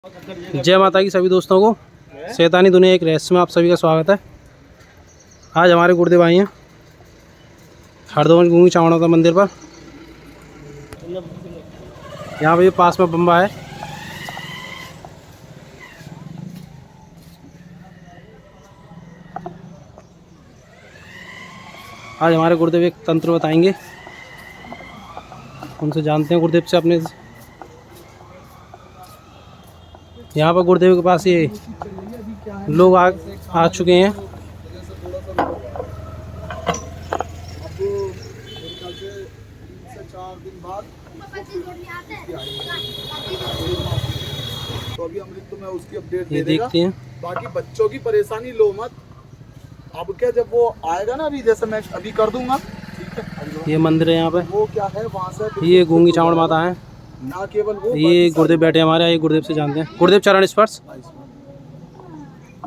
जय माता की सभी दोस्तों को। शैतानी दुनिया एक रहस्य में आप सभी का स्वागत है। आज हमारे गुरुदेव आई हैं हरदोल गूंगी चावड़ा मंदिर पर। यहाँ पे पास में बम्बा है। आज हमारे गुरुदेव एक तंत्र बताएंगे, उनसे जानते हैं गुरुदेव से अपने। यहाँ पर गुरुदेव के पास ये लोग आ चुके हैं। तो अभी अमृत तुम्हें उसकी अपडेट ये दे देगा। देखते हैं। बाकी बच्चों की परेशानी लो मत। अब क्या जब वो आएगा ना, अभी जैसे मैं अभी कर दूंगा, ठीक है। ये मंदिर है यहाँ पे। वो क्या है वहाँ से ये गूंगी चावड़ माता है। ना केवल वो, ये गुरुदेव बैठे हैं हमारे। ये गुरुदेव से जानते हैं। गुरुदेव चरण स्पर्श।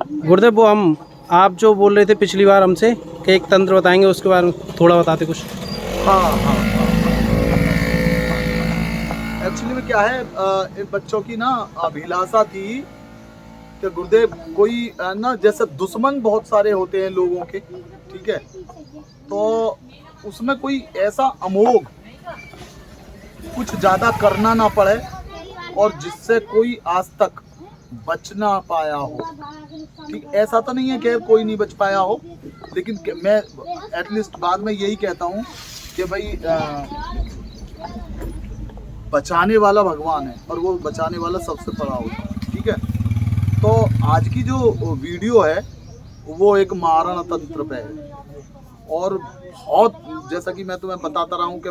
गुरुदेव वो आप जो बोल रहे थे पिछली बार हमसे कि एक तंत्र बताएंगे, उसके बारे में थोड़ा बताते कुछ। हाँ। एक्चुअली में क्या है, इन बच्चों की ना अभिलाषा थी कि गुरुदेव कोई ना, जैसे दुश्मन बहुत सारे होते हैं लोगों के, ठीक है, तो उसमें कोई ऐसा अमोघ कुछ ज़्यादा करना ना पड़े और जिससे कोई आज तक बच ना पाया हो। ठीक, ऐसा तो नहीं है कि कोई नहीं बच पाया हो, लेकिन मैं एटलीस्ट बाद में यही कहता हूँ कि भाई बचाने वाला भगवान है और वो बचाने वाला सबसे बड़ा होता है। ठीक है, तो आज की जो वीडियो है वो एक मारण तंत्र पे है और बहुत, जैसा कि मैं तुम्हें बताता रहा हूँ कि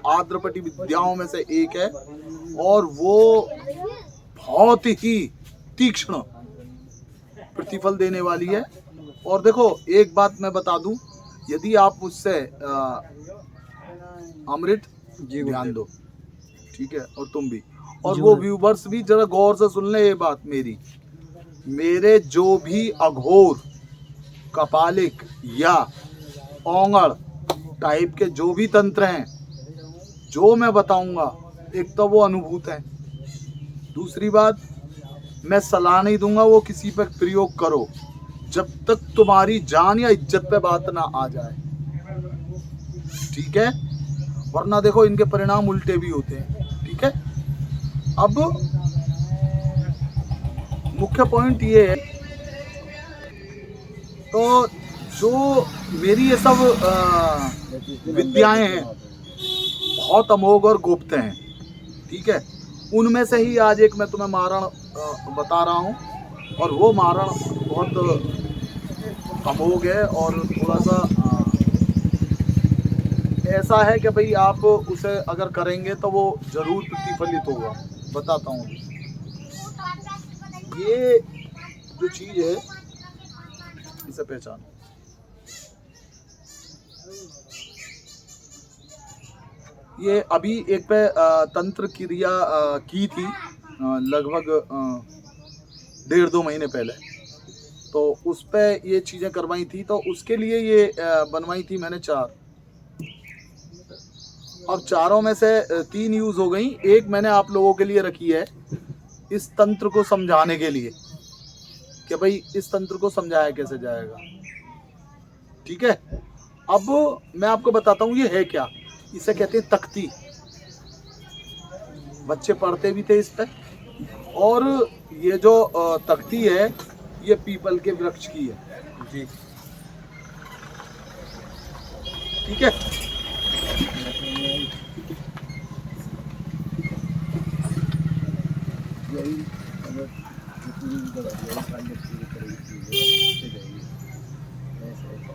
आद्रपटी विद्याओं में से एक है और वो बहुत ही तीक्ष्ण प्रतिफल देने वाली है। और देखो एक बात मैं बता दूं, यदि आप मुझसे अमृत जी ध्यान दो, ठीक है, और तुम भी, और वो व्यूवर्स भी जरा गौर से सुन ले ये बात मेरी। मेरे जो भी अघोर, कपालिक या औंगड़ टाइप के जो भी तंत्र हैं, जो मैं बताऊंगा, एक तो वो अनुभूत है, दूसरी बात मैं सलाह नहीं दूंगा वो किसी पर प्रयोग करो जब तक तुम्हारी जान या इज्जत पे बात ना आ जाए, ठीक है, वरना देखो इनके परिणाम उल्टे भी होते हैं। ठीक है, अब मुख्य पॉइंट ये है, तो जो मेरी ये सब विद्याएं हैं बहुत अमोघ और गुप्त हैं, ठीक है, उनमें से ही आज एक मैं तुम्हें मारण बता रहा हूँ और वो मारण बहुत अमोघ है और थोड़ा सा ऐसा है कि भाई आप उसे अगर करेंगे तो वो जरूर प्रतिफलित होगा। बताता हूँ, ये जो चीज है इसे पहचानो। ये अभी एक पे तंत्र क्रिया की थी लगभग 1.5-2 महीने पहले, तो उस पे ये चीज़ें करवाई थी, तो उसके लिए ये बनवाई थी मैंने 4, और चारों में से 3 यूज़ हो गई, एक मैंने आप लोगों के लिए रखी है इस तंत्र को समझाने के लिए कि भाई इस तंत्र को समझाया कैसे जाएगा। ठीक है, अब मैं आपको बताता हूँ ये है क्या। इसे कहते हैं तख्ती। बच्चे पढ़ते भी थे इस पे, और ये जो तख्ती है ये पीपल के वृक्ष की है जी, ठीक है।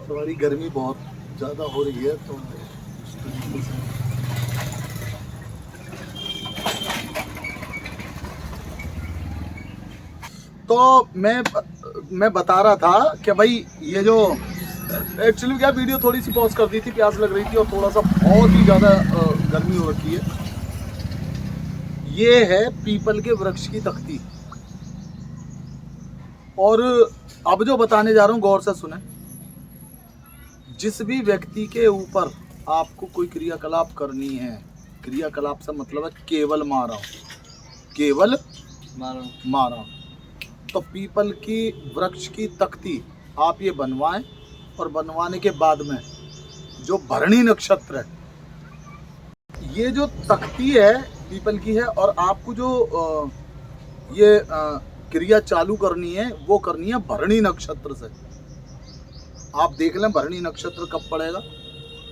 हमारी गर्मी बहुत ज़्यादा हो रही है, तो मैं बता रहा था कि भाई ये जो एक्चुअली क्या, वीडियो थोड़ी सी पॉज कर दी थी, प्यास लग रही थी और थोड़ा सा बहुत ही ज़्यादा गर्मी हो रखी है। ये है पीपल के वृक्ष की तख्ती, और अब जो बताने जा रहा हूँ गौर से सुने। जिस भी व्यक्ति के ऊपर आपको कोई क्रियाकलाप करनी है, क्रियाकलाप से मतलब है केवल मारा, केवल मारा। तो पीपल की वृक्ष की तख्ती आप ये बनवाएं, और बनवाने के बाद में जो भरणी नक्षत्र है, ये जो तख्ती है पीपल की है, और आपको जो ये क्रिया चालू करनी है वो करनी है भरणी नक्षत्र से। आप देख लें भरणी नक्षत्र कब पड़ेगा,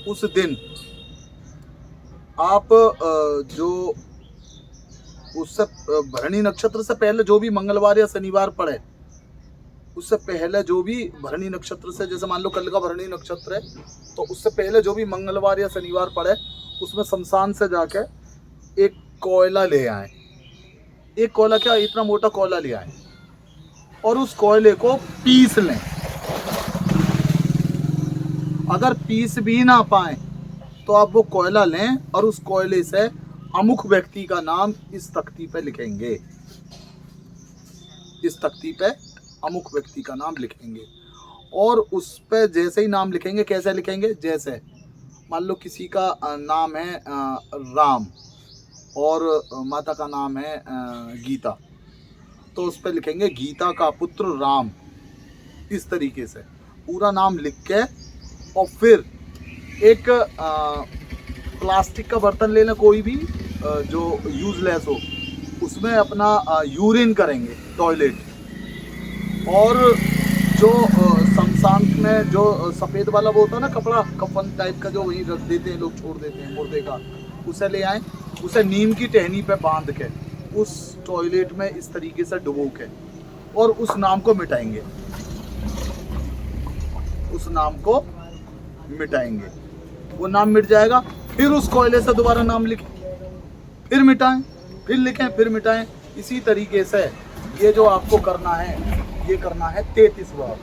उस दिन आप जो उससे भरणी नक्षत्र से पहले जो भी मंगलवार या शनिवार पड़े, उससे पहले जो भी भरणी नक्षत्र से, जैसे मान लो कल का भरणी नक्षत्र है, तो उससे पहले जो भी मंगलवार या शनिवार पड़े, उसमें शमशान से जाके एक कोयला ले आए। एक कोयला क्या, इतना मोटा कोयला ले आए, और उस कोयले को पीस लें। अगर पीस भी ना पाए तो आप वो कोयला लें, और उस कोयले से अमुक व्यक्ति का नाम इस तख्ती पे लिखेंगे। इस तख्ती पे अमुक व्यक्ति का नाम लिखेंगे, और उस पे जैसे ही नाम लिखेंगे, कैसे लिखेंगे, जैसे मान लो किसी का नाम है राम, और माता का नाम है गीता, तो उस पे लिखेंगे गीता का पुत्र राम। इस तरीके से पूरा नाम लिख के, और फिर एक प्लास्टिक का बर्तन लेना, कोई भी जो यूजलेस हो, उसमें अपना यूरिन करेंगे, टॉयलेट। और जो शमशान में जो सफ़ेद वाला वो होता है ना कपड़ा, कफन टाइप का, जो वहीं रख देते हैं लोग, छोड़ देते हैं मुर्दे का, उसे ले आए, उसे नीम की टहनी पे बांध के उस टॉयलेट में इस तरीके से डुबो के, और उस नाम को मिटाएंगे। उस नाम को मिटाएंगे, वो नाम मिट जाएगा। फिर उस कोयले से दोबारा नाम लिखें, फिर मिटाएं, फिर लिखें, फिर मिटाएं। इसी तरीके से ये जो आपको करना है, ये करना है 33 बार।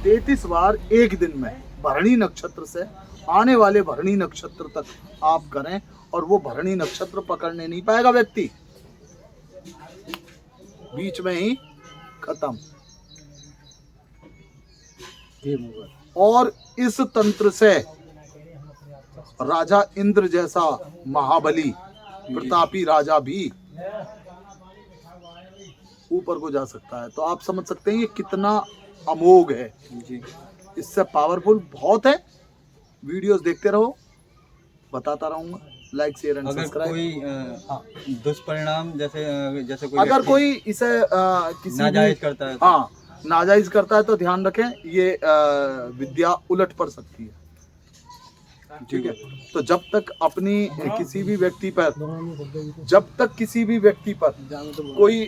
33 बार एक दिन में, भरणी नक्षत्र से आने वाले भरणी नक्षत्र तक आप करें, और वो भरणी नक्षत्र पकड़ने नहीं पाएगा व्यक्ति, बीच में ही खत्म। और इस तंत्र से राजा इंद्र जैसा महाबली प्रतापी राजा भी ऊपर को जा सकता है। तो आप समझ सकते हैं ये कितना अमोघ है जी। इससे पावरफुल बहुत है। वीडियोस देखते रहो, बताता रहूंगा। Like share and subscribe. कोई दुष्परिणाम जैसे कोई अगर कोई इसे किसी नाजायज करता है, हाँ नाजायज करता है, तो ध्यान रखें ये विद्या उलट पड़ सकती है। ठीक है, तो जब तक अपनी किसी भी व्यक्ति पर, जब तक किसी भी व्यक्ति पर कोई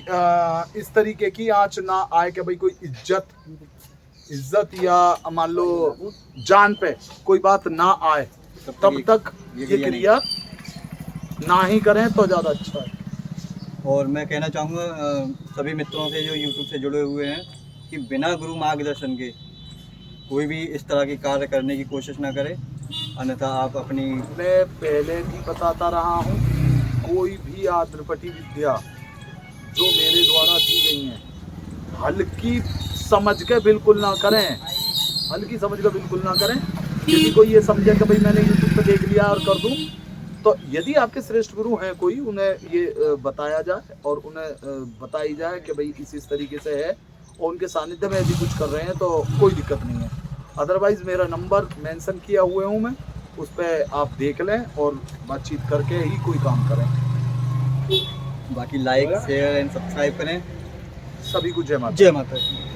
इस तरीके की आंच ना आए कि भाई कोई इज्जत या मान लो जान पे कोई बात ना आए, तब तक ये क्रिया ना ही करें तो ज़्यादा अच्छा है। और मैं कहना चाहूँगा सभी मित्रों से जो यूट्यूब से जुड़े हुए हैं कि बिना गुरु मार्गदर्शन के कोई भी इस तरह की कार्य करने की कोशिश ना करे, अन्यथा आप अपनी, मैं पहले भी बताता रहा हूँ, कोई भी आद्रपटी विद्या जो मेरे द्वारा दी गई है, हल्की समझ के बिल्कुल ना करें। हल्की समझ के बिल्कुल ना करें। यदि कोई ये समझे कि भाई मैंने यूट्यूब पे देख लिया और कर दूं, तो यदि आपके श्रेष्ठ गुरु हैं कोई, उन्हें ये बताया जाए और उन्हें बताई जाए कि भाई इस तरीके से है, और उनके सानिध्य में यदि कुछ कर रहे हैं तो कोई दिक्कत नहीं है। अदरवाइज़ मेरा नंबर मेंशन किया हुए हूँ मैं, उस पर आप देख लें और बातचीत करके ही कोई काम करें। बाकी लाइक शेयर एंड सब्सक्राइब करें। सभी को जय माता। जय माता दी।